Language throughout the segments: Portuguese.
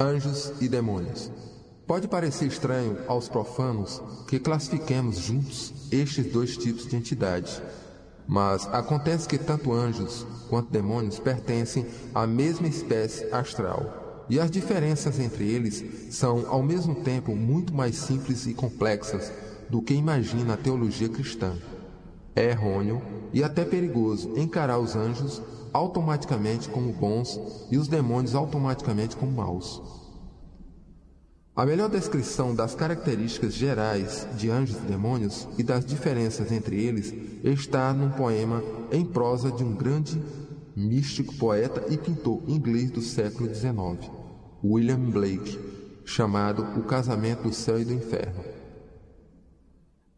Anjos e demônios. Pode parecer estranho aos profanos que classifiquemos juntos estes dois tipos de entidades, mas acontece que tanto anjos quanto demônios pertencem à mesma espécie astral, e as diferenças entre eles são ao mesmo tempo muito mais simples e complexas do que imagina a teologia cristã. É errôneo e até perigoso encarar os anjos automaticamente como bons e os demônios automaticamente como maus. A melhor descrição das características gerais de anjos e demônios e das diferenças entre eles está num poema em prosa de um grande místico, poeta e pintor inglês do século XIX, William Blake, chamado O Casamento do Céu e do Inferno.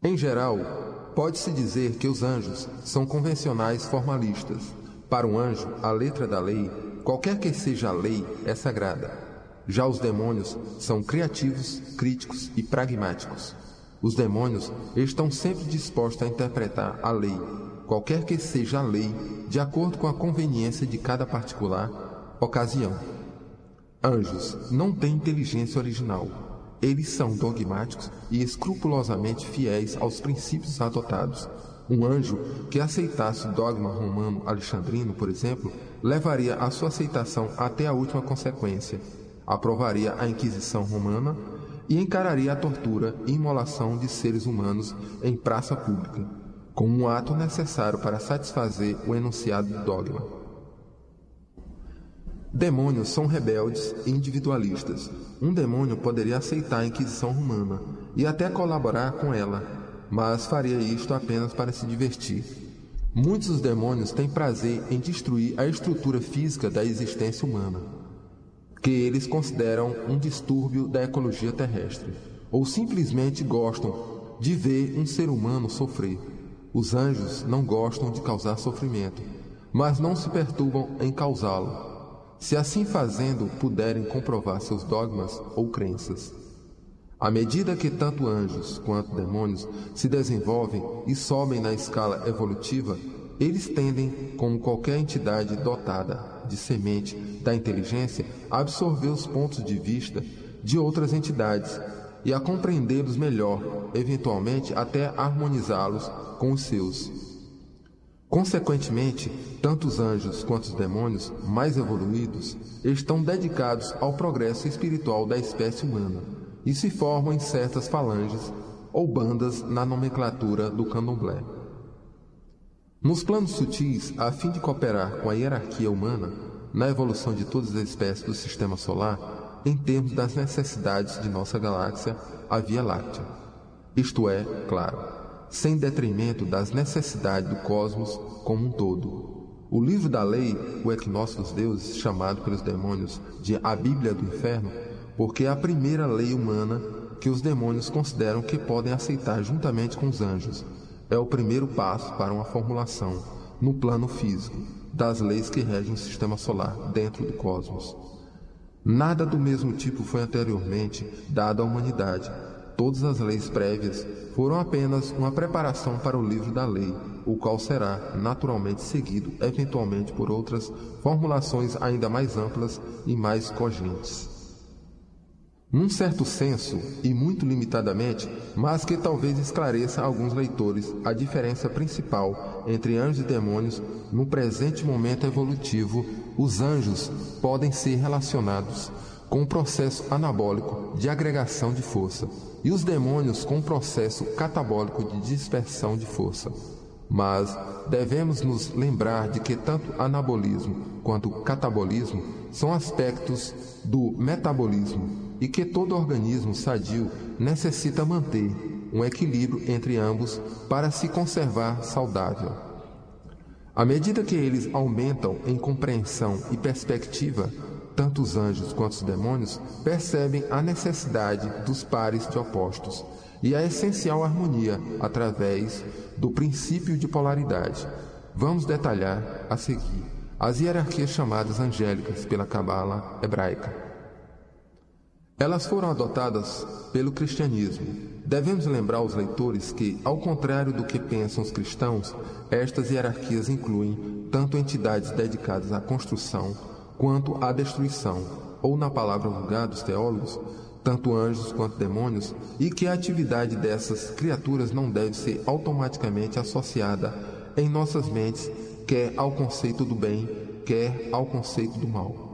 Em geral, pode-se dizer que os anjos são convencionais formalistas. Para um anjo, a letra da lei, qualquer que seja a lei, é sagrada. Já os demônios são criativos, críticos e pragmáticos. Os demônios estão sempre dispostos a interpretar a lei, qualquer que seja a lei, de acordo com a conveniência de cada particular ocasião. Anjos não têm inteligência original. Eles são dogmáticos e escrupulosamente fiéis aos princípios adotados. Um anjo que aceitasse o dogma romano alexandrino, por exemplo, levaria a sua aceitação até a última consequência, aprovaria a Inquisição romana e encararia a tortura e imolação de seres humanos em praça pública, como um ato necessário para satisfazer o enunciado do dogma. Demônios são rebeldes e individualistas. Um demônio poderia aceitar a Inquisição romana e até colaborar com ela, mas faria isto apenas para se divertir. Muitos dos demônios têm prazer em destruir a estrutura física da existência humana, que eles consideram um distúrbio da ecologia terrestre, ou simplesmente gostam de ver um ser humano sofrer. Os anjos não gostam de causar sofrimento, mas não se perturbam em causá-lo, se assim fazendo puderem comprovar seus dogmas ou crenças. À medida que tanto anjos quanto demônios se desenvolvem e sobem na escala evolutiva, eles tendem, como qualquer entidade dotada de semente da inteligência, a absorver os pontos de vista de outras entidades e a compreendê-los melhor, eventualmente até harmonizá-los com os seus. Consequentemente, tanto os anjos quanto os demônios mais evoluídos estão dedicados ao progresso espiritual da espécie humana e se formam em certas falanges ou bandas na nomenclatura do candomblé. Nos planos sutis, a fim de cooperar com a hierarquia humana na evolução de todas as espécies do Sistema Solar, em termos das necessidades de nossa galáxia, a Via Láctea. Isto é, claro, sem detrimento das necessidades do cosmos como um todo. O livro da lei, o Equinócio dos Deuses, chamado pelos demônios de a Bíblia do Inferno, porque é a primeira lei humana que os demônios consideram que podem aceitar juntamente com os anjos. É o primeiro passo para uma formulação, no plano físico, das leis que regem o Sistema Solar dentro do cosmos. Nada do mesmo tipo foi anteriormente dado à humanidade. Todas as leis prévias foram apenas uma preparação para o livro da lei, o qual será naturalmente seguido eventualmente por outras formulações ainda mais amplas e mais cogentes. Num certo senso, e muito limitadamente, mas que talvez esclareça a alguns leitores a diferença principal entre anjos e demônios no presente momento evolutivo, os anjos podem ser relacionados com um processo anabólico de agregação de força e os demônios com um processo catabólico de dispersão de força. Mas devemos nos lembrar de que tanto anabolismo quanto catabolismo são aspectos do metabolismo e que todo organismo sadio necessita manter um equilíbrio entre ambos para se conservar saudável. À medida que eles aumentam em compreensão e perspectiva, tanto os anjos quanto os demônios percebem a necessidade dos pares de opostos e a essencial harmonia através do princípio de polaridade. Vamos detalhar a seguir as hierarquias chamadas angélicas pela Cabala hebraica. Elas foram adotadas pelo cristianismo. Devemos lembrar aos leitores que, ao contrário do que pensam os cristãos, estas hierarquias incluem tanto entidades dedicadas à construção quanto à destruição, ou na palavra vulgar dos teólogos, tanto anjos quanto demônios, e que a atividade dessas criaturas não deve ser automaticamente associada em nossas mentes quer ao conceito do bem, quer ao conceito do mal.